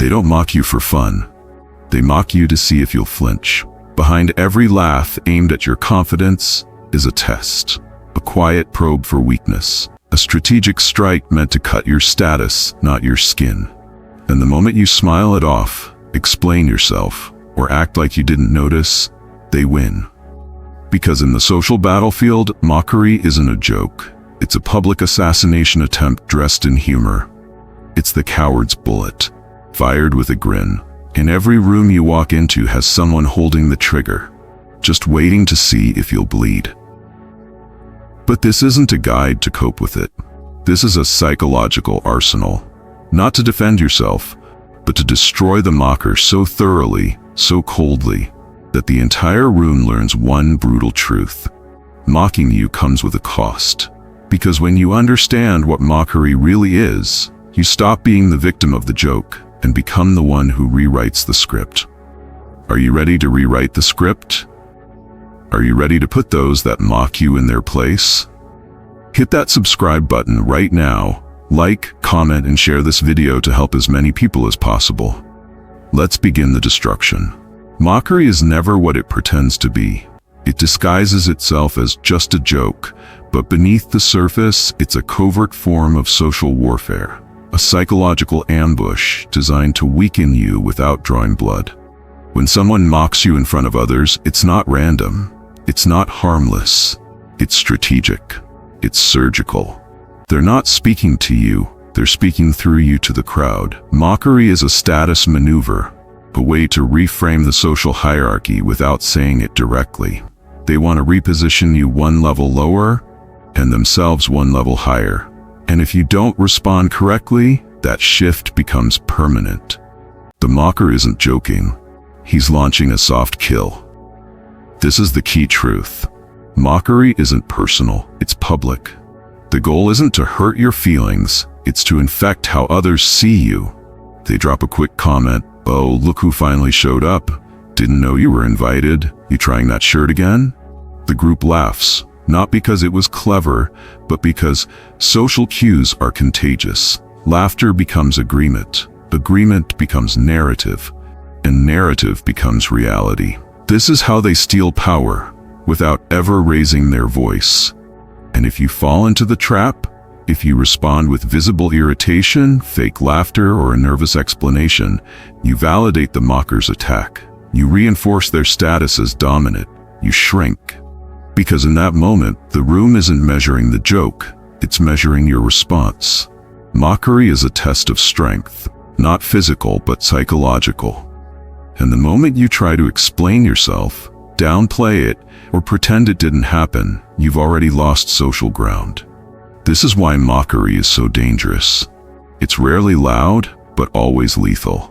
They don't mock you for fun. They mock you to see if you'll flinch. Behind every laugh aimed at your confidence is a test, a quiet probe for weakness, a strategic strike meant to cut your status, not your skin. And the moment you smile it off, explain yourself, or act like you didn't notice, they win. Because in the social battlefield, mockery isn't a joke. It's a public assassination attempt dressed in humor. It's the coward's bullet, fired with a grin. In every room you walk into has someone holding the trigger, just waiting to see if you'll bleed. But this isn't a guide to cope with it. This is a psychological arsenal, not to defend yourself, but to destroy the mocker so thoroughly, so coldly, that the entire room learns one brutal truth. Mocking you comes with a cost. Because when you understand what mockery really is, you stop being the victim of the joke and become the one who rewrites the script. Are you ready to rewrite the script? Are you ready to put those that mock you in their place? Hit that subscribe button right now. Like, comment, and share this video to help as many people as possible. Let's begin the destruction. Mockery is never what it pretends to be. It disguises itself as just a joke, but beneath the surface, it's a covert form of social warfare, a psychological ambush designed to weaken you without drawing blood. When someone mocks you in front of others, it's not random, it's not harmless, it's strategic, it's surgical. They're not speaking to you, they're speaking through you to the crowd. Mockery is a status maneuver, a way to reframe the social hierarchy without saying it directly. They want to reposition you one level lower and themselves one level higher. And if you don't respond correctly, that shift becomes permanent. The mocker isn't joking. He's launching a soft kill. This is the key truth. Mockery isn't personal, it's public. The goal isn't to hurt your feelings, it's to infect how others see you. They drop a quick comment, "Oh, look who finally showed up. Didn't know you were invited. You trying that shirt again?" The group laughs, not because it was clever, but because social cues are contagious. Laughter becomes agreement. Agreement becomes narrative, and narrative becomes reality. This is how they steal power, without ever raising their voice. And if you fall into the trap, if you respond with visible irritation, fake laughter, or a nervous explanation, you validate the mocker's attack. You reinforce their status as dominant. You shrink. Because in that moment, the room isn't measuring the joke, it's measuring your response. Mockery is a test of strength, not physical but psychological. And the moment you try to explain yourself, downplay it, or pretend it didn't happen, you've already lost social ground. This is why mockery is so dangerous. It's rarely loud, but always lethal.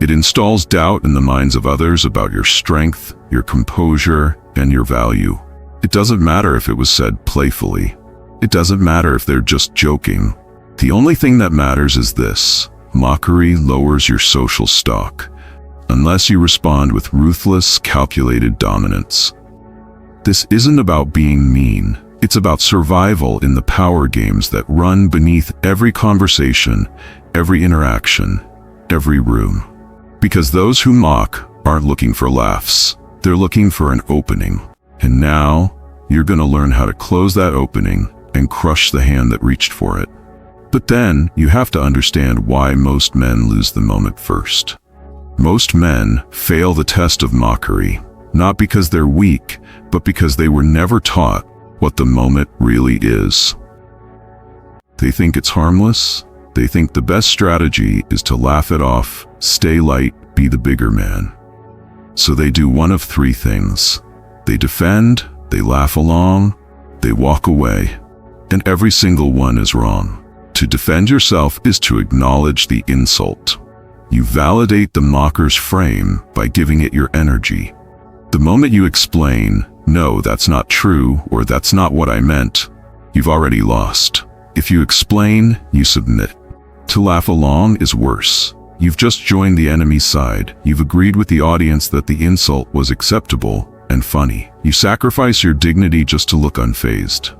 It installs doubt in the minds of others about your strength, your composure, and your value. It doesn't matter if it was said playfully. It doesn't matter if they're just joking. The only thing that matters is this: mockery lowers your social stock, unless you respond with ruthless, calculated dominance. This isn't about being mean. It's about survival in the power games that run beneath every conversation, every interaction, every room. Because those who mock aren't looking for laughs. They're looking for an opening. And now, you're going to learn how to close that opening and crush the hand that reached for it. But then, you have to understand why most men lose the moment first. Most men fail the test of mockery, not because they're weak, but because they were never taught what the moment really is. They think it's harmless. They think the best strategy is to laugh it off, stay light, be the bigger man. So they do one of three things. They defend, they laugh along, they walk away. And every single one is wrong. To defend yourself is to acknowledge the insult. You validate the mocker's frame by giving it your energy. The moment you explain, "No, that's not true," or "That's not what I meant," you've already lost. If you explain, you submit. To laugh along is worse. You've just joined the enemy's side. You've agreed with the audience that the insult was acceptable and funny. You sacrifice your dignity just to look unfazed.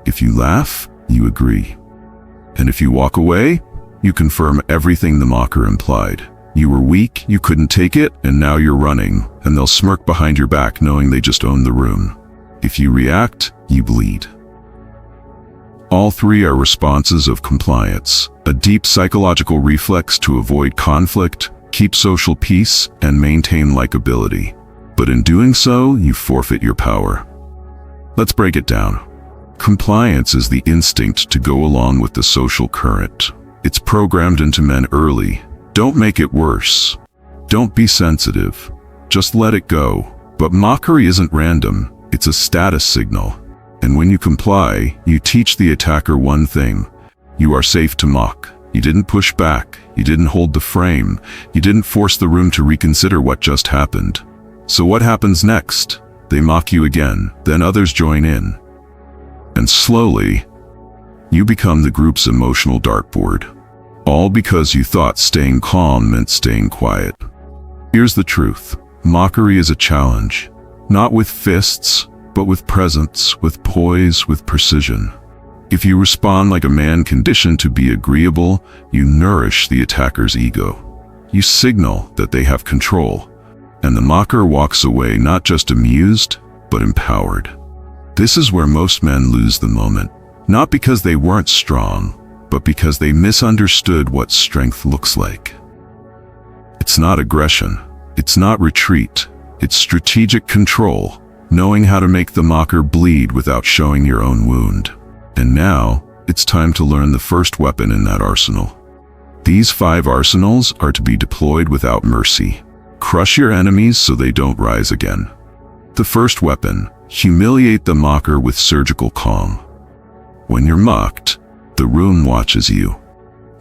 If you laugh, you agree. And if you walk away, You confirm everything the mocker implied. You were weak, you couldn't take it, and now you're running, and they'll smirk behind your back knowing they just owned the room. If you react, you bleed. All three are responses of compliance, a deep psychological reflex to avoid conflict, keep social peace, and maintain likability. But in doing so, you forfeit your power. Let's break it down. Compliance is the instinct to go along with the social current. It's programmed into men early. Don't make it worse. Don't be sensitive. Just let it go. But mockery isn't random. It's a status signal. And when you comply, you teach the attacker one thing. You are safe to mock. You didn't push back. You didn't hold the frame. You didn't force the room to reconsider what just happened. So what happens next? They mock you again, then others join in. And slowly, you become the group's emotional dartboard. All because you thought staying calm meant staying quiet. Here's the truth. Mockery is a challenge. Not with fists, but with presence, with poise, with precision. If you respond like a man conditioned to be agreeable, you nourish the attacker's ego. You signal that they have control, and the mocker walks away not just amused, but empowered. This is where most men lose the moment, not because they weren't strong, but because they misunderstood what strength looks like. It's not aggression. It's not retreat. It's strategic control, knowing how to make the mocker bleed without showing your own wound. And now, it's time to learn the first weapon in that arsenal. These 5 arsenals are to be deployed without mercy. Crush your enemies so they don't rise again. The first weapon, humiliate the mocker with surgical calm. When you're mocked, the room watches you.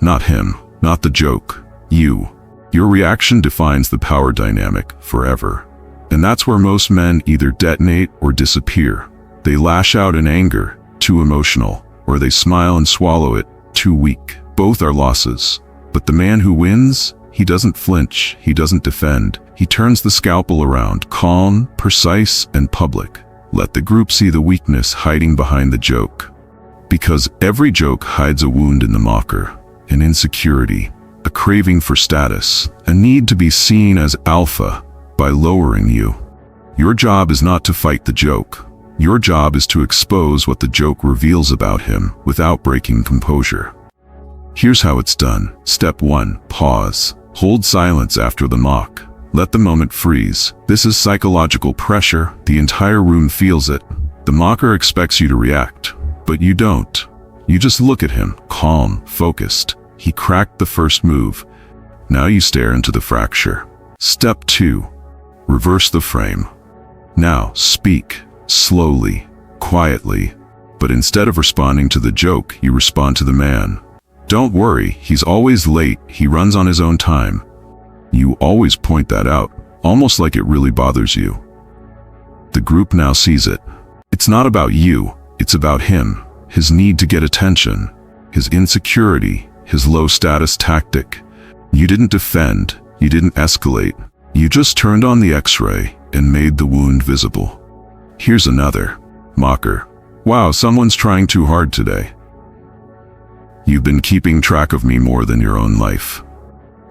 Not him, not the joke, you. Your reaction defines the power dynamic forever. And that's where most men either detonate or disappear. They lash out in anger, too emotional, or they smile and swallow it, too weak. Both are losses. But the man who wins, he doesn't flinch, he doesn't defend. He turns the scalpel around, calm, precise, and public. Let the group see the weakness hiding behind the joke. Because every joke hides a wound in the mocker, an insecurity, a craving for status, a need to be seen as alpha by lowering you. Your job is not to fight the joke. Your job is to expose what the joke reveals about him without breaking composure. Here's how it's done. Step 1. Pause. Hold silence after the mock. Let the moment freeze. This is psychological pressure. The entire room feels it. The mocker expects you to react, but you don't. You just look at him, calm, focused. He cracked the first move. Now you stare into the fracture. Step 2. Reverse the frame. Now speak, slowly, quietly, but instead of responding to the joke, you respond to the man. Don't worry, he's always late, he runs on his own time. You always point that out, almost like it really bothers you. The group now sees it. It's not about you, it's about him, his need to get attention, his insecurity, his low-status tactic. You didn't defend, you didn't escalate. You just turned on the X-ray and made the wound visible. Here's another. Mocker. Wow, someone's trying too hard today. You've been keeping track of me more than your own life.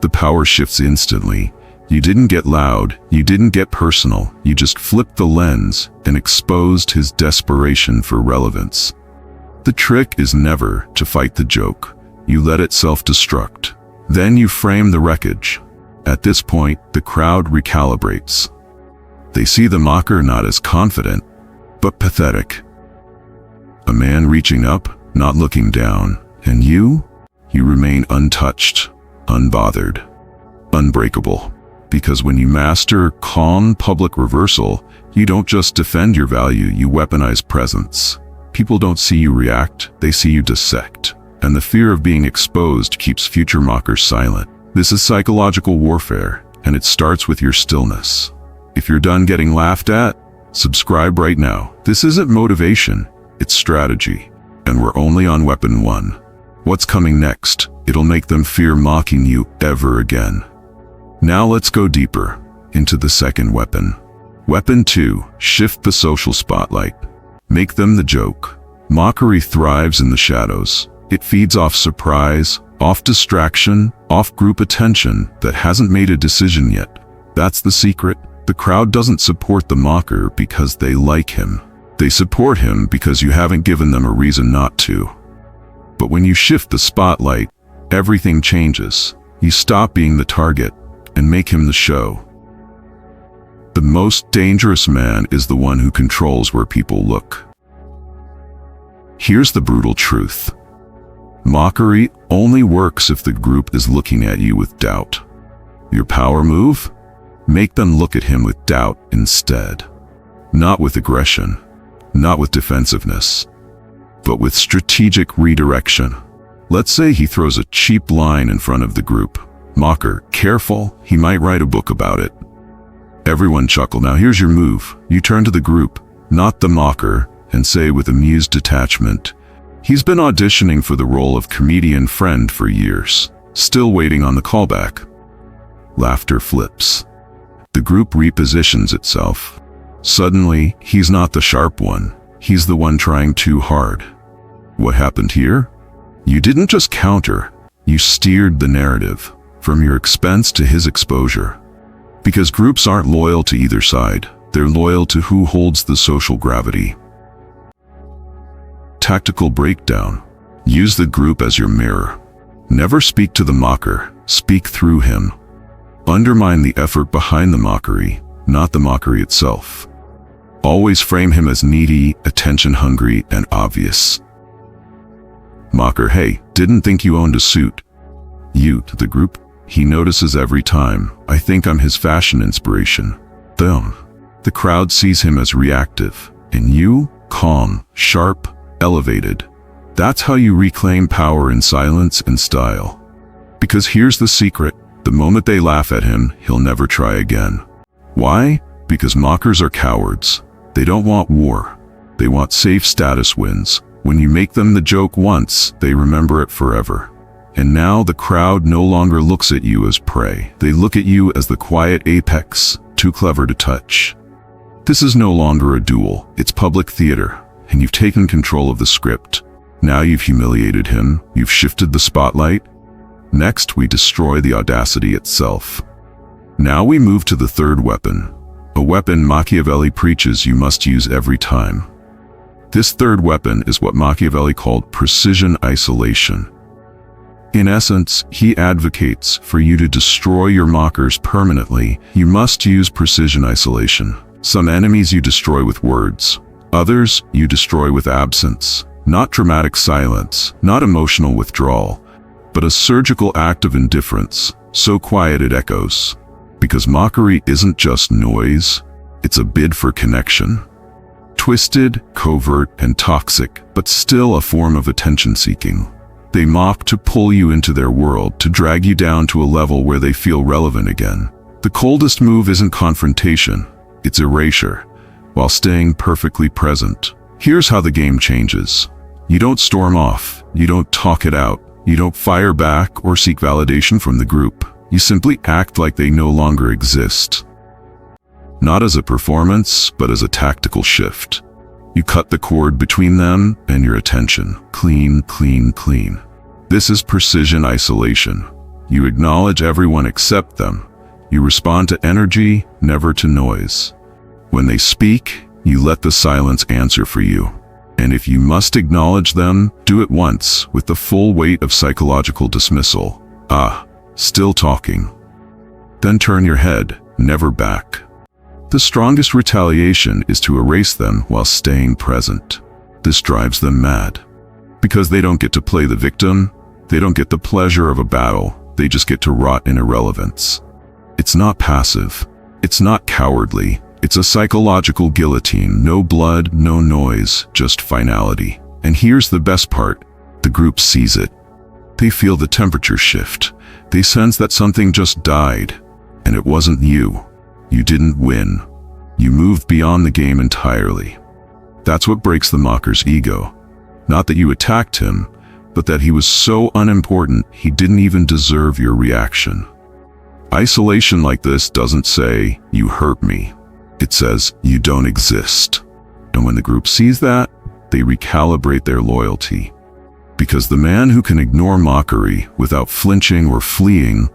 The power shifts instantly. You didn't get loud, you didn't get personal, you just flipped the lens and exposed his desperation for relevance. The trick is never to fight the joke. You let it self-destruct. Then you frame the wreckage. At this point, the crowd recalibrates. They see the mocker not as confident, but pathetic. A man reaching up, not looking down, and you remain untouched, unbothered, unbreakable. Because when you master calm public reversal, you don't just defend your value, you weaponize presence. People don't see you react, they see you dissect. And the fear of being exposed keeps future mockers silent. This is psychological warfare, and it starts with your stillness. If you're done getting laughed at, subscribe right now. This isn't motivation, it's strategy. And we're only on weapon 1. What's coming next? It'll make them fear mocking you ever again. Now let's go deeper, into the second weapon. Weapon 2, shift the social spotlight. Make them the joke. Mockery thrives in the shadows. It feeds off surprise, Off distraction, off group attention that hasn't made a decision yet. That's the secret. The crowd doesn't support the mocker because they like him. They support him because you haven't given them a reason not to. But when you shift the spotlight, everything changes. You stop being the target and make him the show. The most dangerous man is the one who controls where people look. Here's the brutal truth. Mockery only works if the group is looking at you with doubt. Your power move? Make them look at him with doubt instead. Not with aggression, not with defensiveness, but with strategic redirection. Let's say he throws a cheap line in front of the group. Mocker, careful, he might write a book about it. Everyone chuckle. Now here's your move. You turn to the group, not the mocker, and say with amused detachment, he's been auditioning for the role of comedian friend for years, still waiting on the callback. Laughter flips. The group repositions itself. Suddenly, he's not the sharp one. He's the one trying too hard. What happened here? You didn't just counter, you steered the narrative, from your expense to his exposure. Because groups aren't loyal to either side, they're loyal to who holds the social gravity. Tactical breakdown. Use the group as your mirror. Never speak to the mocker, speak through him. Undermine the effort behind the mockery, not the mockery itself. Always frame him as needy, attention-hungry, and obvious. Mocker, hey, didn't think you owned a suit. You, to the group, he notices every time. I think I'm his fashion inspiration. Them. The crowd sees him as reactive, and you, calm, sharp, elevated. That's how you reclaim power in silence and style. Because here's the secret, the moment they laugh at him, he'll never try again. Why? Because mockers are cowards. They don't want war. They want safe status wins. When you make them the joke once, they remember it forever. And now the crowd no longer looks at you as prey. They look at you as the quiet apex, too clever to touch. This is no longer a duel, it's public theater, and you've taken control of the script. Now you've humiliated him, you've shifted the spotlight. Next, we destroy the audacity itself. Now we move to the third weapon, a weapon Machiavelli preaches you must use every time. This third weapon is what Machiavelli called precision isolation. In essence, he advocates for you to destroy your mockers permanently. You must use precision isolation. Some enemies you destroy with words. Others you destroy with absence. Not dramatic silence, not emotional withdrawal, but a surgical act of indifference, so quiet it echoes. Because mockery isn't just noise, it's a bid for connection. Twisted, covert, and toxic, but still a form of attention-seeking. They mock to pull you into their world, to drag you down to a level where they feel relevant again. The coldest move isn't confrontation, it's erasure, while staying perfectly present. Here's how the game changes. You don't storm off, you don't talk it out, you don't fire back or seek validation from the group. You simply act like they no longer exist. Not as a performance, but as a tactical shift. You cut the cord between them and your attention. Clean, clean, clean. This is precision isolation. You acknowledge everyone except them. You respond to energy, never to noise. When they speak, you let the silence answer for you. And if you must acknowledge them, do it once with the full weight of psychological dismissal. Ah, still talking. Then turn your head, never back. The strongest retaliation is to erase them while staying present. This drives them mad. Because they don't get to play the victim, they don't get the pleasure of a battle, they just get to rot in irrelevance. It's not passive. It's not cowardly. It's a psychological guillotine. No blood, no noise, just finality. And here's the best part. The group sees it. They feel the temperature shift. They sense that something just died. And it wasn't you. You didn't win. You moved beyond the game entirely. That's what breaks the mocker's ego. Not that you attacked him, but that he was so unimportant he didn't even deserve your reaction. Isolation like this doesn't say, "You hurt me." It says, "You don't exist." And when the group sees that, they recalibrate their loyalty. Because the man who can ignore mockery without flinching or fleeing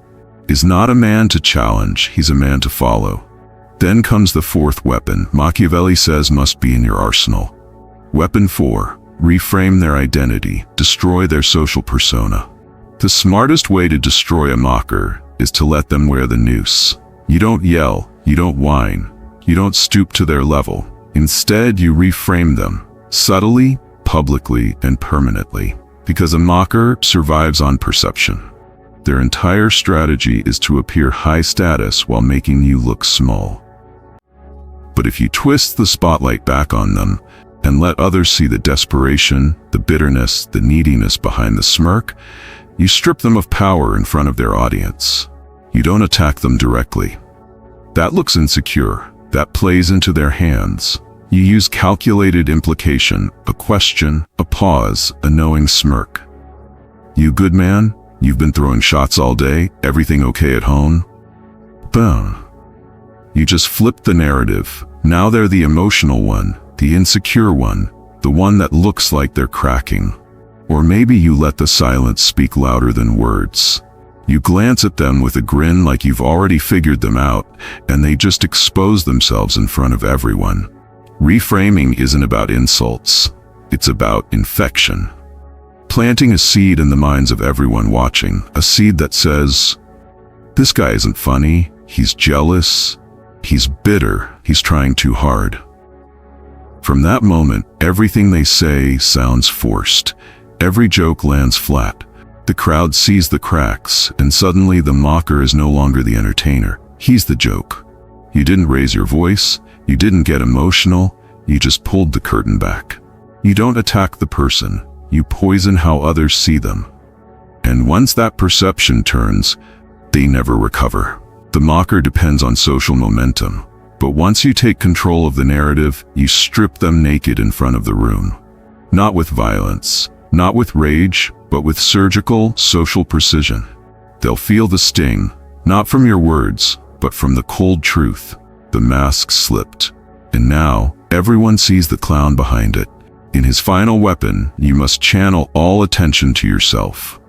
is not a man to challenge, he's a man to follow. Then comes the fourth weapon Machiavelli says must be in your arsenal. Weapon 4. Reframe their identity, destroy their social persona. The smartest way to destroy a mocker is to let them wear the noose. You don't yell, you don't whine, you don't stoop to their level. Instead, you reframe them, subtly, publicly, and permanently. Because a mocker survives on perception. Their entire strategy is to appear high status while making you look small. But if you twist the spotlight back on them and let others see the desperation, the bitterness, the neediness behind the smirk, you strip them of power in front of their audience. You don't attack them directly. That looks insecure. That plays into their hands. You use calculated implication, a question, a pause, a knowing smirk. You good man? You've been throwing shots all day? Everything okay at home? Boom. You just flipped the narrative. Now they're the emotional one, the insecure one, the one that looks like they're cracking. Or maybe you let the silence speak louder than words. You glance at them with a grin like you've already figured them out, and they just expose themselves in front of everyone. Reframing isn't about insults, it's about infection. Planting a seed in the minds of everyone watching, a seed that says, this guy isn't funny, he's jealous, he's bitter, he's trying too hard. From that moment, everything they say sounds forced. Every joke lands flat. The crowd sees the cracks, and suddenly the mocker is no longer the entertainer, he's the joke. You didn't raise your voice, you didn't get emotional, you just pulled the curtain back. You don't attack the person, you poison how others see them. And once that perception turns, they never recover. The mocker depends on social momentum, but once you take control of the narrative, you strip them naked in front of the room. Not with violence, not with rage, but with surgical, social precision. They'll feel the sting, not from your words, but from the cold truth. The mask slipped, and now everyone sees the clown behind it. In his final weapon, you must channel all attention to yourself.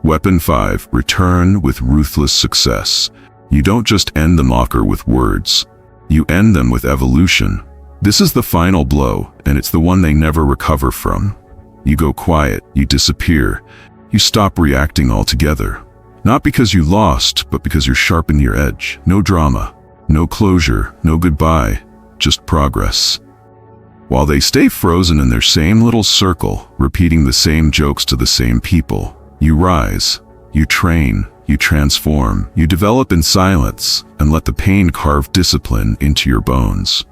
Weapon 5, return with ruthless success. You don't just end the mocker with words, you end them with evolution. This is the final blow, and it's the one they never recover from. You go quiet, you disappear, you stop reacting altogether. Not because you lost, but because you're sharpened your edge. No drama. No closure, no goodbye, just progress. While they stay frozen in their same little circle, repeating the same jokes to the same people, you rise, you train, you transform, you develop in silence, and let the pain carve discipline into your bones.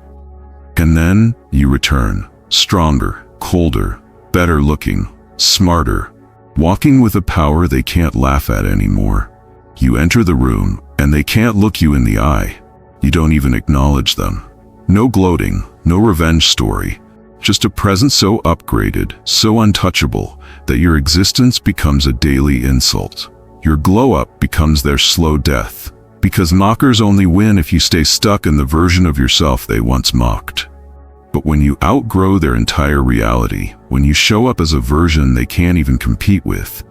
And then you return, stronger, colder, better looking, smarter, walking with a power they can't laugh at anymore. You enter the room, and they can't look you in the eye. You don't even acknowledge them. No gloating, no revenge story. Just a presence so upgraded, so untouchable, that your existence becomes a daily insult. Your glow-up becomes their slow death. Because mockers only win if you stay stuck in the version of yourself they once mocked. But when you outgrow their entire reality, when you show up as a version they can't even compete with,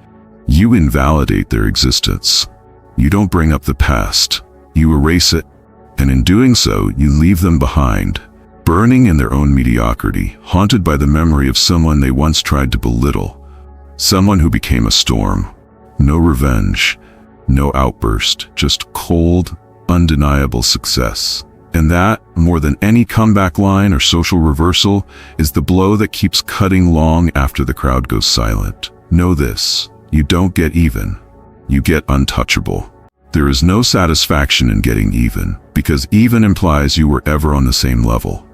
you invalidate their existence. You don't bring up the past. You erase it. And in doing so, you leave them behind, burning in their own mediocrity, haunted by the memory of someone they once tried to belittle, someone who became a storm. No revenge, no outburst, just cold, undeniable success. And that, more than any comeback line or social reversal, is the blow that keeps cutting long after the crowd goes silent. Know this, you don't get even, you get untouchable. There is no satisfaction in getting even, because even implies you were ever on the same level.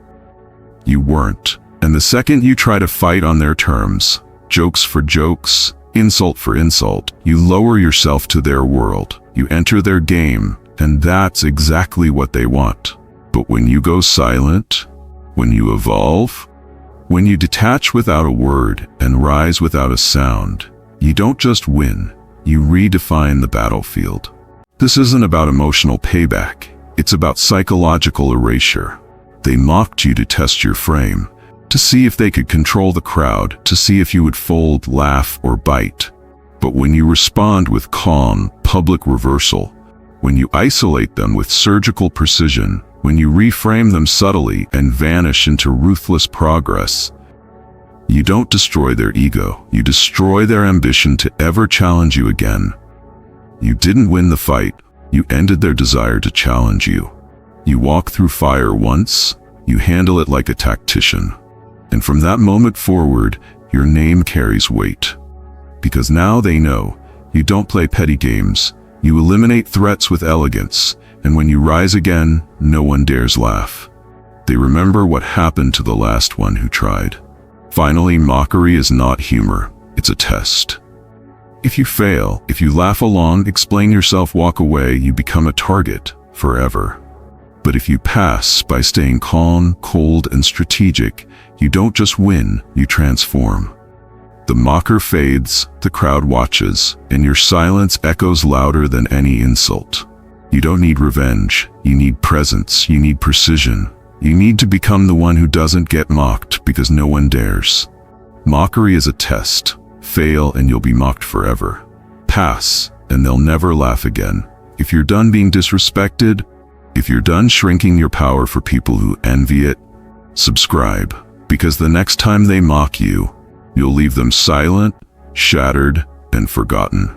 You weren't. And the second you try to fight on their terms, jokes for jokes, insult for insult, you lower yourself to their world. You enter their game, and that's exactly what they want. But when you go silent, when you evolve, when you detach without a word and rise without a sound, you don't just win, you redefine the battlefield. This isn't about emotional payback, it's about psychological erasure. They mocked you to test your frame. to see if they could control the crowd, to see if you would fold, laugh, or bite. But when you respond with calm, public reversal, when you isolate them with surgical precision, when you reframe them subtly and vanish into ruthless progress, you don't destroy their ego, you destroy their ambition to ever challenge you again. You didn't win the fight, you ended their desire to challenge you. You walk through fire once, you handle it like a tactician. And from that moment forward, your name carries weight. Because now they know, you don't play petty games, you eliminate threats with elegance, and when you rise again, no one dares laugh. They remember what happened to the last one who tried. Finally, mockery is not humor, it's a test. If you fail, if you laugh along, explain yourself, walk away, you become a target forever. But if you pass by staying calm, cold, and strategic, you don't just win, you transform. The mocker fades, the crowd watches, and your silence echoes louder than any insult. You don't need revenge, you need presence, you need precision. You need to become the one who doesn't get mocked because no one dares. Mockery is a test. Fail and you'll be mocked forever. Pass and they'll never laugh again. If you're done being disrespected, if you're done shrinking your power for people who envy it, subscribe, because the next time they mock you, you'll leave them silent, shattered, and forgotten.